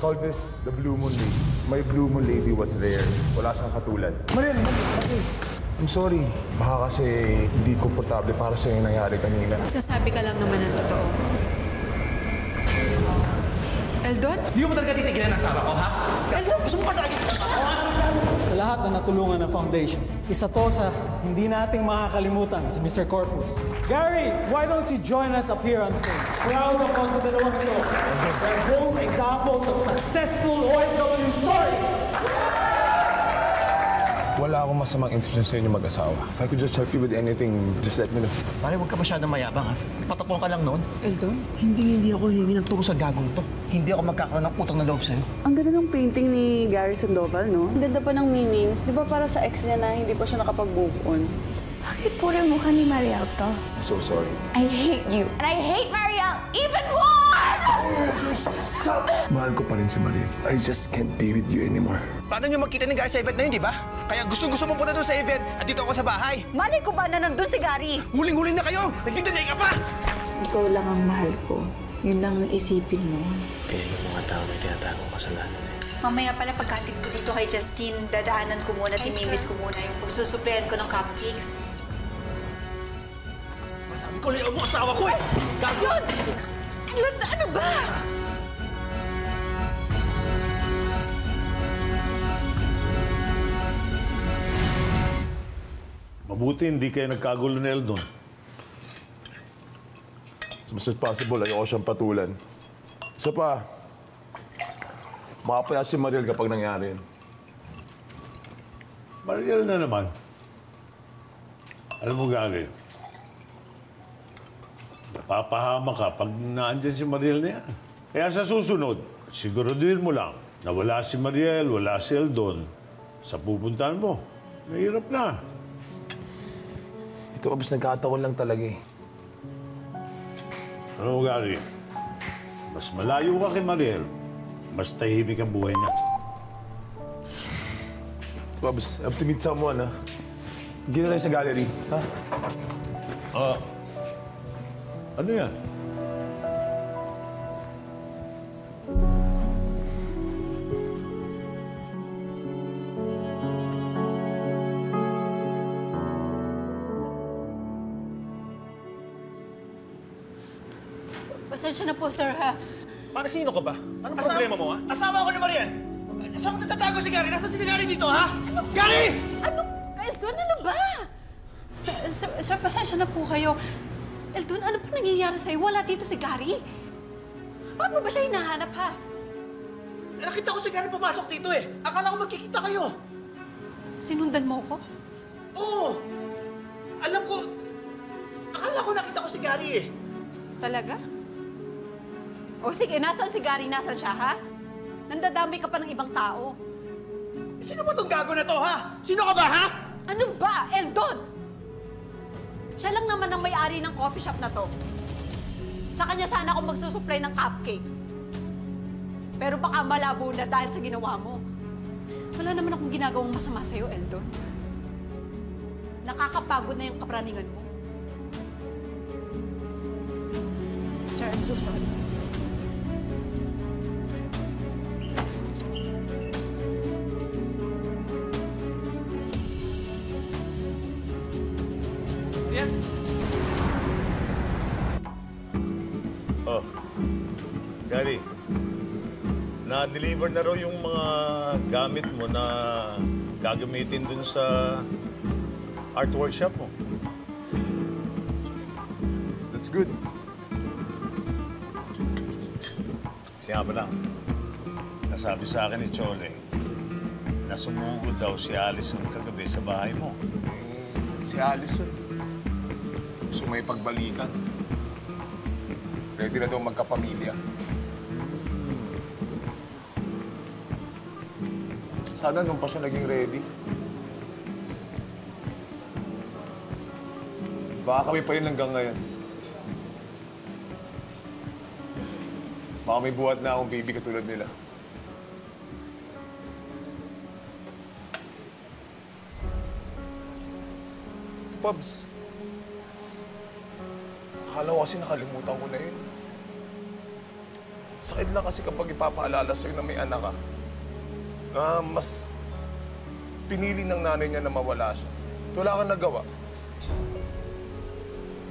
call this the Blue Moon Lady. My Blue Moon Lady was rare. Wala siyang katulad. Mariel, okay. I'm sorry. Baka kasi hindi komportable para sa yung nangyari kanina. Magsasabi ka lang naman ng totoo. Eldon? Hindi mo talaga titigilan ang asawa ko, ha? Eldon! Gusto mo pa sa akin? Sa lahat na natulungan ng foundation, isa to sa hindi nating makakalimutan si Mr. Corpus. Gary, why don't you join us up here on stage? Proud ako sa dalawang ito. They're both examples of successful OFW stories. Wala akong masamang intention sa inyo mag-asawa. If I could just help you with anything, just let me know. Pare, huwag ka masyadong mayabang, ha? Patapon ka lang noon. Eldon? Hindi ako hihingi ng tulong sa gagong to. Hindi ako magkakaroon ng utang na loob sa'yo. Ang ganda ng painting ni Gary Sandoval, no? Ang ganda pa ng meaning. Di ba para sa ex niya na hindi pa siya nakapag-move on? Bakit puro mukha ni Mariel to? I'm so sorry. I hate you. And I hate Mariel even more! Stop! Mahal ko pa rin si Mariel. I just can't be with you anymore. Paano nyo magkita ni Gary sa event na yun, di ba? Kaya gusto mo punta doon sa event at dito ako sa bahay. Malay ko ba na nandun si Gary? Huling-huling na kayo! Nagdidinay ka pa! Ikaw lang ang mahal ko. Yun lang ang isipin mo. Kaya yung mga tao may tinatagong kasalanan eh. Mamaya pala pagkatid ko dito kay Justine, dadaanan ko muna, timimit ko muna yung pagsusuplayan ko ng cupcakes. Masabi ko lang ang asawa ko eh! Yun! Ano ba? Mabuti hindi kayo nagkagulo ni Eldon. As much as possible, ayoko siyang patulan. Isa pa, makapaya si Mariel kapag nangyari yun. Mariel na naman. Alam mo, Gary, napapahama ka pag naandyan si Mariel na yan. Kaya sa susunod, siguraduhin mo lang na wala si Mariel, wala si Eldon sa pupuntahan mo. Mahirap na. Ito, abis nagkataon lang talaga eh. Ano mo, Gary? Mas malayo ka kay Mariel, mas tahimik ang buhay niya. Babs, I have to meet someone, ha? Gina lang sa gallery, ha? Ano yan? Pasensya na po, sir, ha? Para sino ka ba? Anong problema mo, ha? Asawa ko ni Mariel! Saan mo natatago si Gary? Nasaan si Gary dito, ha? Gary! Ano? Eldon, ano ba? Sir, pasensya na po kayo. Eldon, ano pa nangyayari sa'yo? Wala dito si Gary. Bakit mo ba siya hinahanap, ha? Nakita ko si Gary pumasok dito, eh. Akala ko magkikita kayo. Sinundan mo ko? Oo. Alam ko, akala ko nakita ko si Gary, eh. Talaga? O sige, nasaan si Gary? Nasaan siya, ha? Nandadami ka pa ng ibang tao. Sino mo tong gago na to, ha? Sino ka ba, ha? Ano ba, Eldon? Siya lang naman ang may-ari ng coffee shop na to. Sa kanya sana ako magsusupply ng cupcake. Pero baka malabo na dahil sa ginawa mo. Wala naman akong ginagawang masama sa'yo, Eldon. Nakakapagod na yung kapraningan mo. Sir, I'm so sorry. Oh, Gary, na-deliver na raw yung mga gamit mo na gagamitin dun sa art workshop mo. That's good. Siya pa lang, nasabi sa akin ni Chole na sumugod daw si Allison kagabi sa bahay mo. Si Allison. Gusto may pagbalikan. Ready na daw magkapamilya. Sana nung pa siya naging ready. Baka kami pa rin hanggang ngayon. Baka may buhat na akong baby katulad nila. Pabs, akala ko kasi nakalimutan ko na yun. Sakit lang kasi kapag ipapaalala sa'yo na may anak ka. Na mas pinili ng nanay niya na mawala siya. At wala kang nagawa.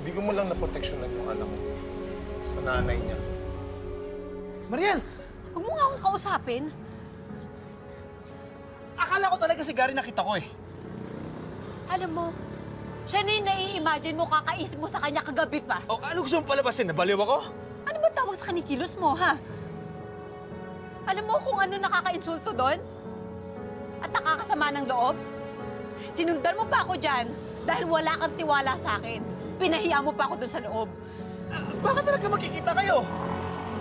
Hindi ko mo lang naproteksyonan yung anak mo sa nanay niya. Mariel! Huwag mo nga akong kausapin. Akala ko talaga si Gary nakita ko eh. Alam mo, siya na yung nai-imagine mo, kakaisip mo sa kanya kagabi pa. O ano gusto mong palabasin? Nabaliw ako? Ano ba tawag sa kanikilos mo, ha? Alam mo kung ano nakaka-insulto doon? At nakakasama ng loob? Sinundan mo pa ako dyan dahil wala kang tiwala sa akin. Pinahiya mo pa ako doon sa loob. Bakit talaga magkikita kayo?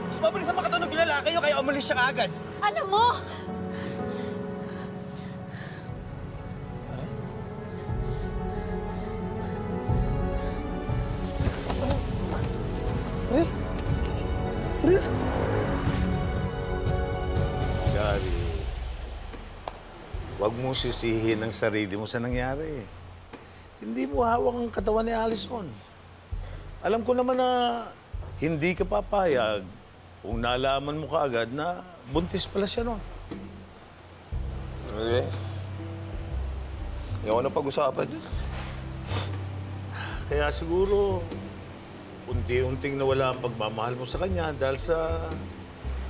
Mas mabilis ang makatunog yung lalaki nyo, kaya umalis siya agad. Alam mo, Gary, huwag mo sisihin ang sarili mo sa nangyari. Hindi mo hawak ang katawan ni Allison. Alam ko naman na hindi ka papayag kung nalaman mo kaagad na buntis pala siya noon. Eh, ayaw na pag-usapan yun. Kaya siguro, unti-unting nawala ang pagmamahal mo sa kanya dahil sa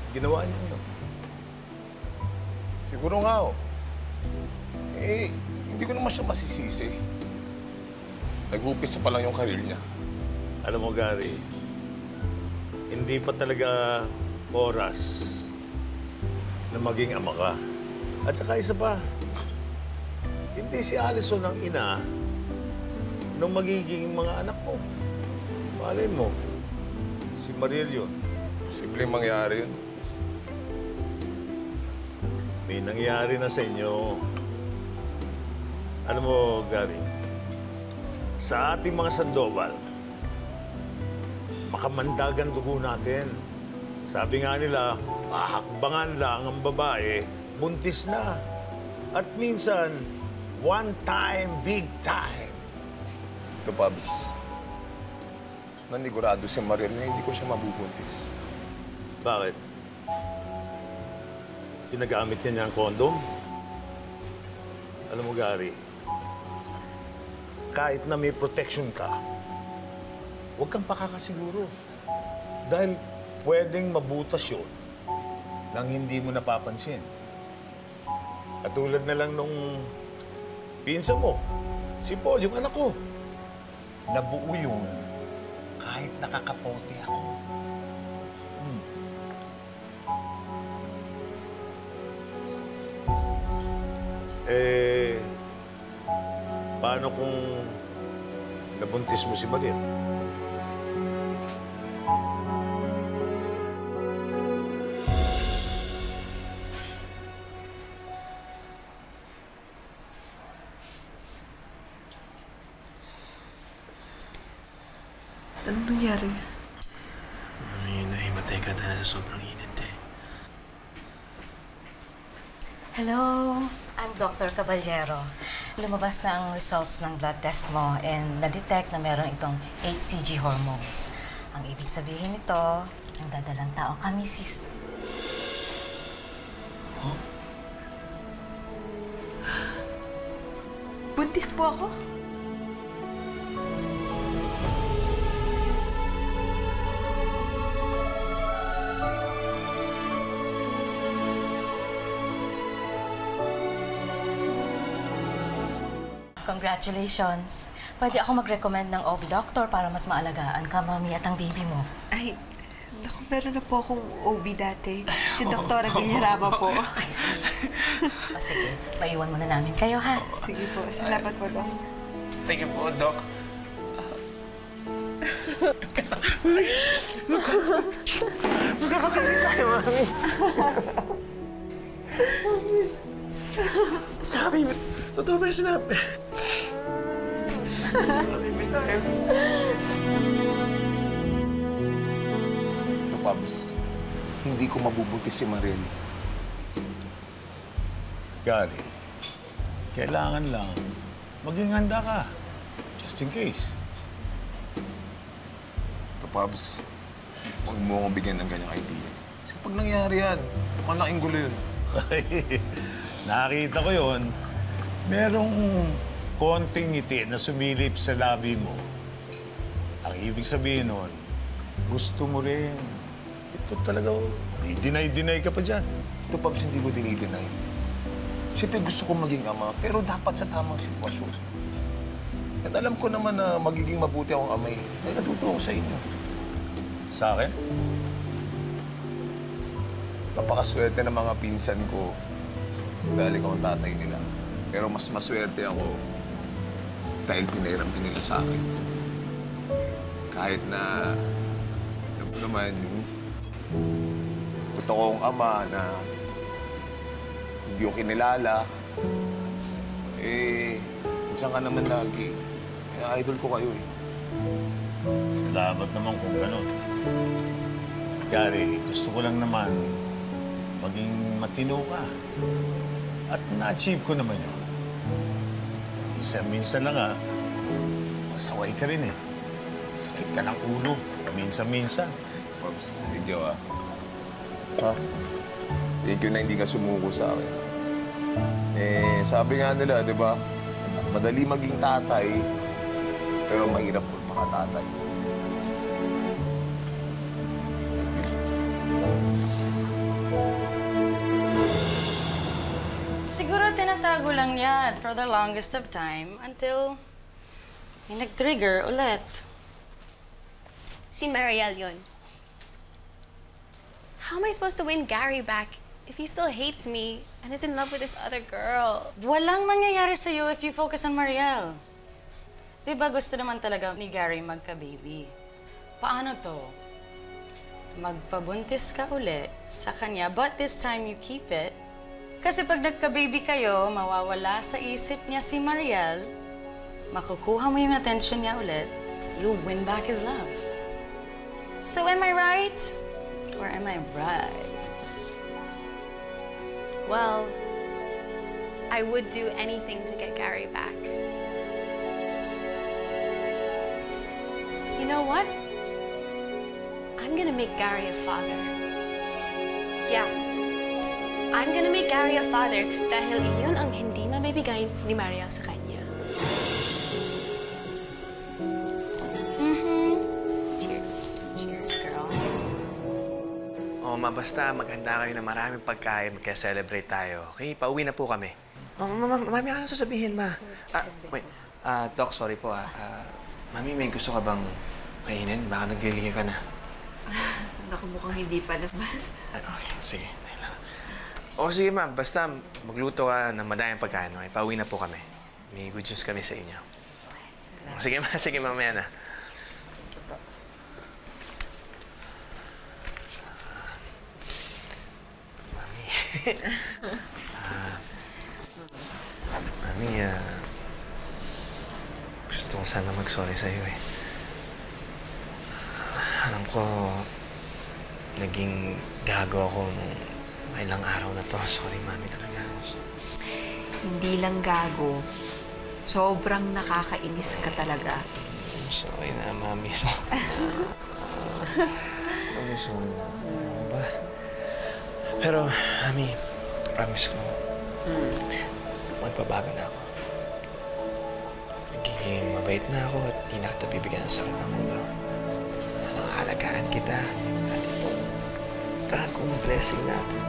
ginawa niya yun. Siguro nga, oh. Eh, hindi ko naman siya masisisi. Nag-upisa pa lang yung karir niya. Alam mo, Gary, hindi pa talaga oras na maging ama ka. At saka isa pa, hindi si Allison ang ina ng magiging mga anak mo. Malay mo, si Mariel yun. Posibleng mangyari yun. May nangyari na sa inyo. Alam mo, Gary, sa ating mga Sandoval, makamandagan dugo natin. Sabi nga nila, mahakbangan lang ang babae, buntis na. At minsan, one time, big time. Ito, Pabs. Nanigurado si Mariel na hindi ko siya mabubuntis. Bakit? Pinagamit niya ang kondom? Alam mo, Gary, kahit na may protection ka, huwag kang pakakasiguro. Dahil pwedeng mabutas yun nang hindi mo napapansin. Katulad na lang nung pinsan mo, si Paul, yung anak ko. Nabuo yun kahit nakakapote ako. Eh, paano kung nabuntis mo si Mariel? Anong nangyari? Ay, nahimatay ka dahil sa sobrang init eh. Hello, I'm Dr. Caballero. Lumabas na ang results ng blood test mo and na-detect na meron itong HCG hormones. Ang ibig sabihin nito, ang dadalang tao ka, Mrs. Huh? Buntis po ako? Congratulations. Pwede ako mag-recommend ng OB doctor para mas maalagaan ka, mami, at ang baby mo. Ay, naku, meron na po akong OB dati. Si Doktora Villaraba po. I see. O sige, maiwan muna namin kayo, ha? Sige po. Salamat po, Doc. Thank you po, Doc. Magkakagaling tayo, Mami. Mami, totoo ba yung sinabi? Mami, may tayo. Ito, Pabs. Hindi ko mabubuti si Mariel. Gary, kailangan lang maging handa ka. Just in case. Ito, Pabs. Huwag mo akong bigyan ng ganyang idea. Pag nangyari yan, malaking gulo yun. Nakita ko yun. Merong konting ngiti na sumilip sa labi mo. Ang ibig sabihin nun, gusto mo rin. Ito talaga, deny ka pa dyan. Ito, Pops, hindi ko dinideny. Siyempre gusto kong maging ama, pero dapat sa tamang sitwasyon. At alam ko naman na magiging mabuti akong amay. Ay, natuto ako sa inyo. Sa akin? Napakaswerte ng mga pinsan ko dahil ikaw ang tatay nila. Pero mas maswerte ako dahil pinairam din nila sa akin. Kahit na, alam mo naman, totoong ama na hindi ko kinilala, minsan ka naman lagi. Kaya idol ko kayo eh. Salamat naman kung gano'n. Gary, gusto ko lang naman maging matino ka. At na-achieve ko naman yun. Minsan lang masaway ka rin eh. Sakit ka ng ulo. Minsan-minsan. Pops, thank you ah. Ha? Thank you na hindi ka sumuko sa akin. Sabi nga nila, di ba? Madali maging tatay, pero mahirap magpakatatay. Siguro tinatago lang yan for the longest of time until may nag-trigger ulit. Si Mariel yun. How am I supposed to win Gary back if he still hates me and is in love with this other girl? Walang mangyayari sa'yo if you focus on Mariel. Diba gusto naman talaga ni Gary magka-baby? Paano to? Magpabuntis ka uli sa kanya, but this time you keep it. Kasi pag nagka-baby kayo, mawawala sa isip niya si Mariel, makukuha mo yung attention niya ulit, you'll win back his love. So am I right? Or am I right? Well, I would do anything to get Gary back. You know what? I'm gonna make Gary a father. Yeah. I'm gonna make Gary a father dahil iyon ang hindi mabibigay ni Mariel sa kanya. Cheers. Cheers, girl. Oo, basta maghanda kayo na maraming pagkain, magka-celebrate tayo. Okay, pauwi na po kami. Mami, ano sasabihin, ma? Wait. Doc, sorry po, Mami, may gusto ka bang kainin? Baka naglilihi ka na. Naku, mukhang hindi pa naman. Okay, sige. O sige, ma'am. Basta magluto ka ng madayang pagkain. Okay? Pauwi na po kami. May good news kami sa inyo. Sige, ma. Sige, mamaya na. Mami. Mami, gusto ko sana mag-sorry sa'yo eh. Alam ko, naging gago ako nung ilang araw na to. Sorry, Mami, talaga. Hindi lang gago. Sobrang nakakainis ka talaga. Sorry na, Mami. Mami, sorry na. Ano ba? Pero, Mami, promise ko, magbabago na ako. Nagiging mabait na ako at di na kita bibigyan ng sakit ng ulo. Alagaan kita. At itong bagong blessing natin.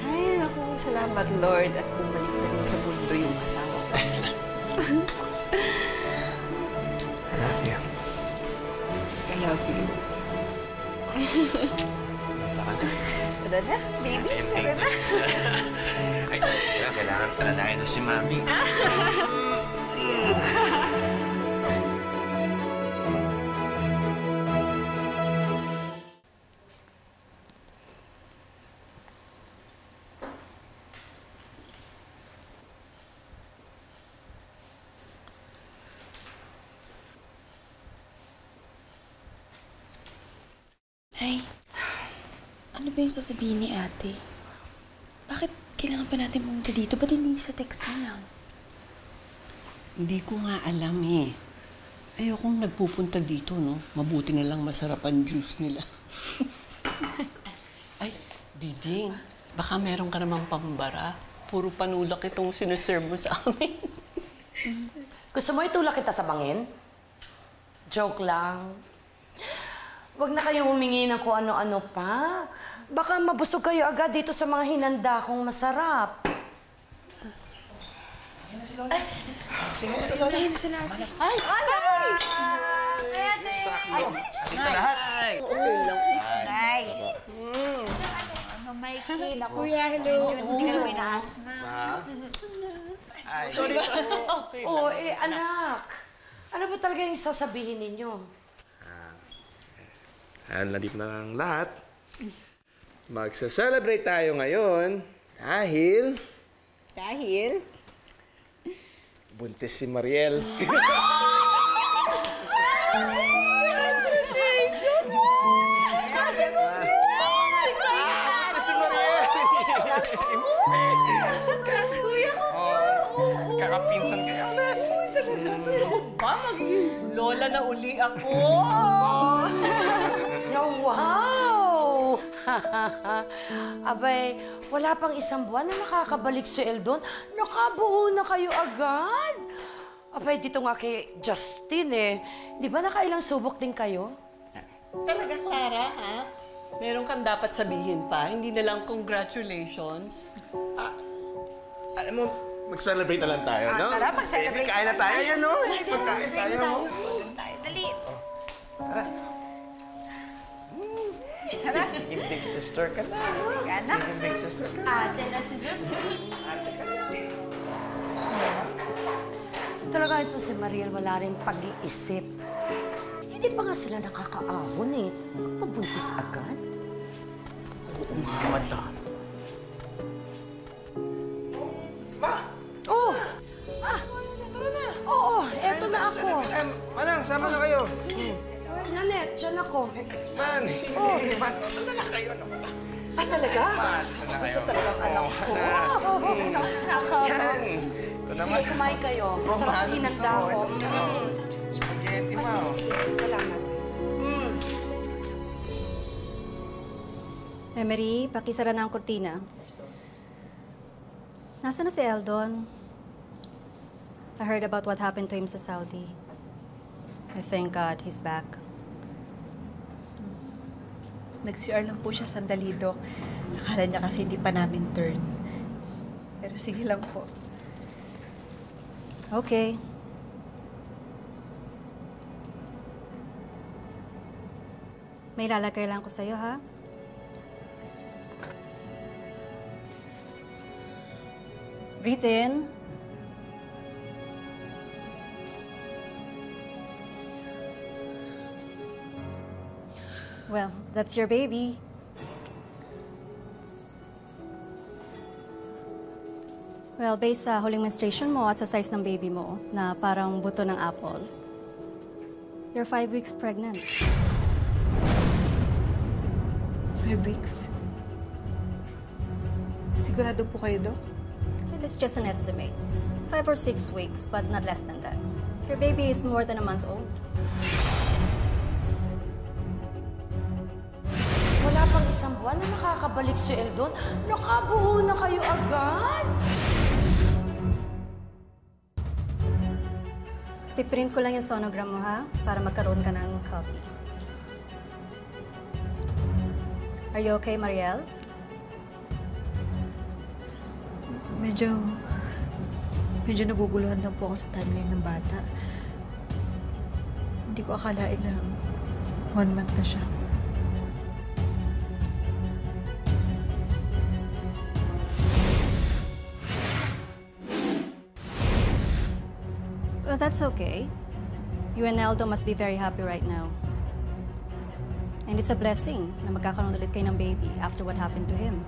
Ay, naku, salamat, Lord. At bumalik na rin sa mundo yung asawa ko. I love you. I love you. Tara na. Tara na, baby. Tara na. Ay, kailangan palalain na si Mami. Ay, ano ba yung sasabihin ni ate? Bakit kailangan pa natin pumunta dito? Ba't hindi sa text na lang? Hindi ko nga alam eh. Ayokong nagpupunta dito, no? Mabuti na lang masarap ang juice nila. Diding, baka meron ka namang pambara. Puro panulak itong sinaserve mo sa amin. Gusto mo itulak kita sa bangin? Joke lang. Huwag na kayong humingi ng kung ano-ano pa. Baka mabusog kayo agad dito sa mga hinanda kong masarap. Ayun na si Lola. Sige na si Lola. Ayun na sila ate. Ay! Ay! Ay, ate! Ay! Lahat! Okay lang. Ay! Mikey, naku. Kuya, hello. Hindi ka naman ina-ask na. Sorry. Okay lang. Oo, anak. Ano ba talaga yung sasabihin ninyo? Nandito na ang lahat. Magsa-celebrate tayo ngayon dahil... Dahil? Buntis si Mariel. Kasi ko Kuya ko kakapinsan kayo ulit. Ba, magiging lola na uli ako. Wow! Abay, wala pang isang buwan na nakakabalik si Eldon. Nakabuo na kayo agad. Abay, dito nga kay Justin Di ba nakailang subok din kayo? Talaga, Clara, ha? Meron kang dapat sabihin pa, hindi na lang congratulations. Alam mo, mag-celebrate na lang tayo, no? Tara, mag-celebrate. Kain na tayo, yan, no? Pagkain tayo. Dali. Tara. Yung big sister ka na. Anak. Yung big sister ka na. Ate na si Justin. Talaga ito si Mariel, wala rin pag-iisip. Hindi pa nga sila nakakaahon Pabuntis agad. Oo nga, madam. Ma! Oh! Tara na. Oo, eto na ako. Manang, sama na kayo. Nanette, dyan ako. Man! Oh. Man, ano na kayo? Ano ba? Ah, talaga? Man, ano na kayo? Ito talagang anak ko. Yan! Ito naman. Sige, kumain kayo. Masarap ang hinanda ko. Spaghetti, ma. Sige, salamat. Emery, pakisara na ang kurtina. Nasaan na si Eldon? I heard about what happened to him sa Saudi. I thank God he's back. Nag-CR lang po siya sandali, Doc. Akala niya kasi hindi pa namin turn. Pero sige lang po. Okay. May lalagay lang ko sa'yo, ha? Breathe in. Well, that's your baby. Well, based sa huling menstruation mo at sa size ng baby mo, na parang buto ng apple, you're 5 weeks pregnant. 5 weeks? Sigurado po kayo, Doc? Well, it's just an estimate. 5 or 6 weeks, but not less than that. Your baby is more than a month old. Wala pang isang buwan na nakakabalik si Eldon. Nakabuo na kayo agad. Piprint ko lang yung sonogram mo, ha? Para magkaroon ka ng copy. Are you okay, Mariel? Medyo naguguluhan lang po ako sa timeline ng bata. Hindi ko akalain na 1 month na siya. Well, that's okay. You and Eldo must be very happy right now. And it's a blessing na magkakaroon ulit kayo ng baby after what happened to him.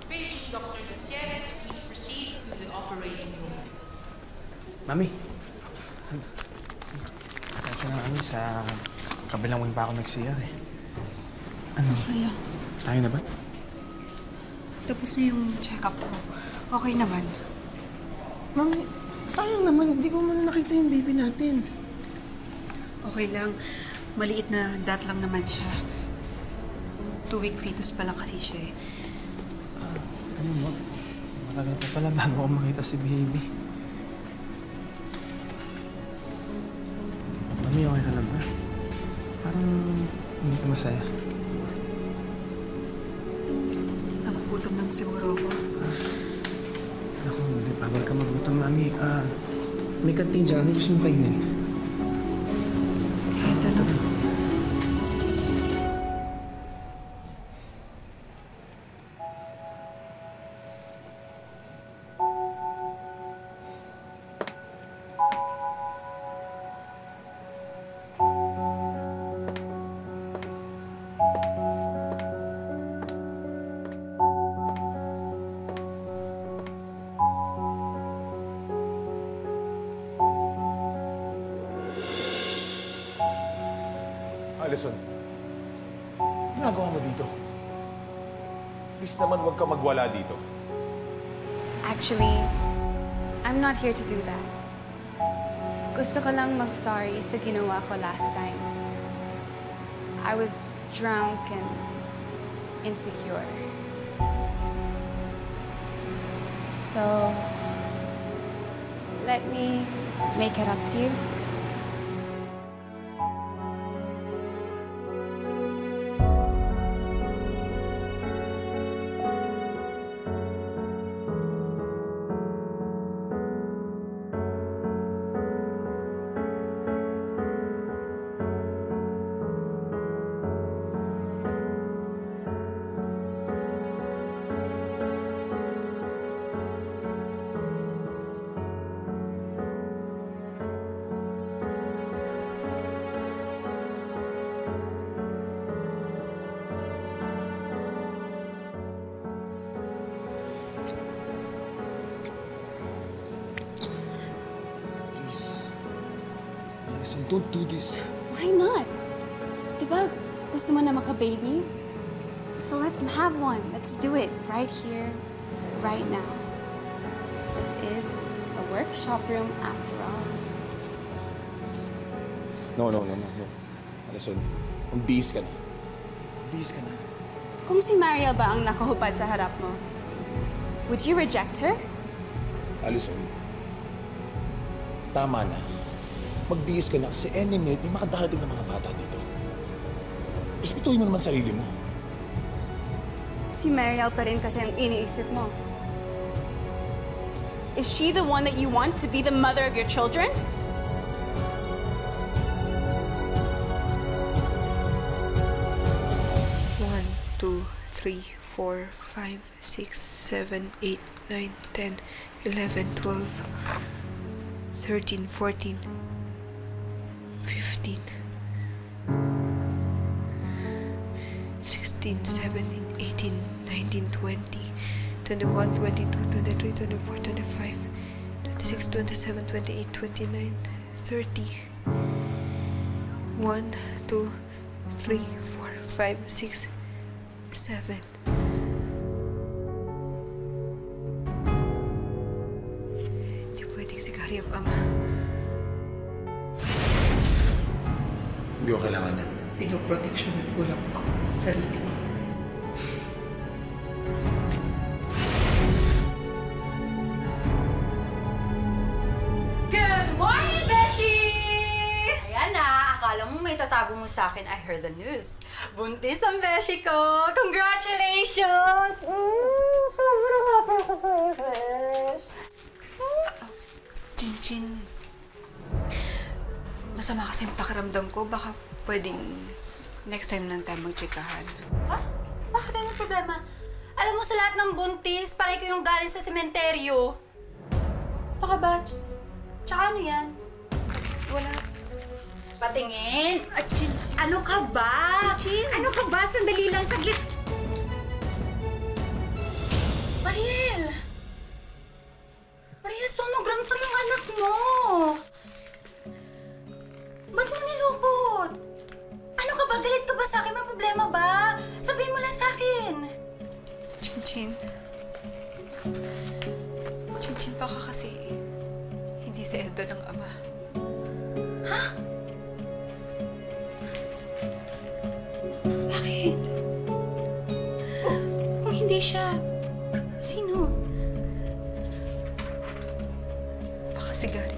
Patient Dr. Gutierrez, please proceed to the operating room. Mami. Pasensya na kami sa kabilang wing pa ako nag-CR Ano? Hala. Tayo na ba? Tapos na yung check-up ko. Okay naman. Mami, sayang naman. Hindi ko man nakita yung baby natin. Okay lang. Maliit na dot lang naman siya. 2-week fetus pa lang kasi siya eh. Ano mo? Matagal pa pala bago ako makita si baby. Mami, okay ka lang ba? Parang hindi ka masaya. Nagugutom lang siguro ako. Ako, hindi bawal ka magutom, Mami. May kantin dyan. Ano gusto mong kainin? Ito na. Alison, ginagawa mo dito? Please naman, huwag ka magwala dito. Actually, I'm not here to do that. Gusto ko lang mag-sorry sa ginawa ko last time. I was drunk and insecure. So, let me make it up to you. Alison, don't do this. Why not? Diba gusto mo na maka-baby? So let's have one. Let's do it right here, right now. This is a workshop room after all. No. Alison, umbihis ka na. Umbihis ka na. Kung si Mariel ba ang nakahupad sa harap mo, would you reject her? Alison, tama na. Magbihis ka na kasi any minute may makadarating ng mga bata dito. Respetuhin mo naman sarili mo. Si Mariel pa rin kasi ang iniisip mo. Is she the one that you want to be the mother of your children? One, 2, 3, 4, 5, 6, 7, 8, 9, 10, 11, 12, 13, 14, 15, 16, 17, 18, 19, 20, 21, 22, 23, 24, 25, 26, 27, 28, 29, 30. 1, 2, 3, 4, 5, 6, 7. Hindi pwedeng si Gary ang ama. Hindi ko kailangan yan. Pinoproteksyonan ko lang ako. Sarili ko. Good morning, Beshi! Ayan na, akala mo may tatago mo sa akin. I heard the news. Buntis ang Beshi ko! Congratulations! Sobrang happy ako sa'yo, Besh. Chin-chin. Masama kasi yung pakiramdam ko. Baka pwedeng next time lang tayo magtsikahan. Ha? Bakit ano problema? Alam mo, sa lahat ng buntis, pareho ko yung galing sa sementeryo. Baka ba? Tsaka ano yan? Wala. Patingin! Ano ka ba? Ano ka ba? Sandali lang, saglit. Mariel! Mariel, sonogram to ng anak mo! Ba't mo nilukot? Ano ka ba? Galit ka ba ba sa akin? May problema ba? Sabihin mo lang sa akin. Chinchin. Chinchin, baka kasi hindi si Eldon ang ama. Ha? Bakit? Kung hindi siya, sino? Baka si Gary.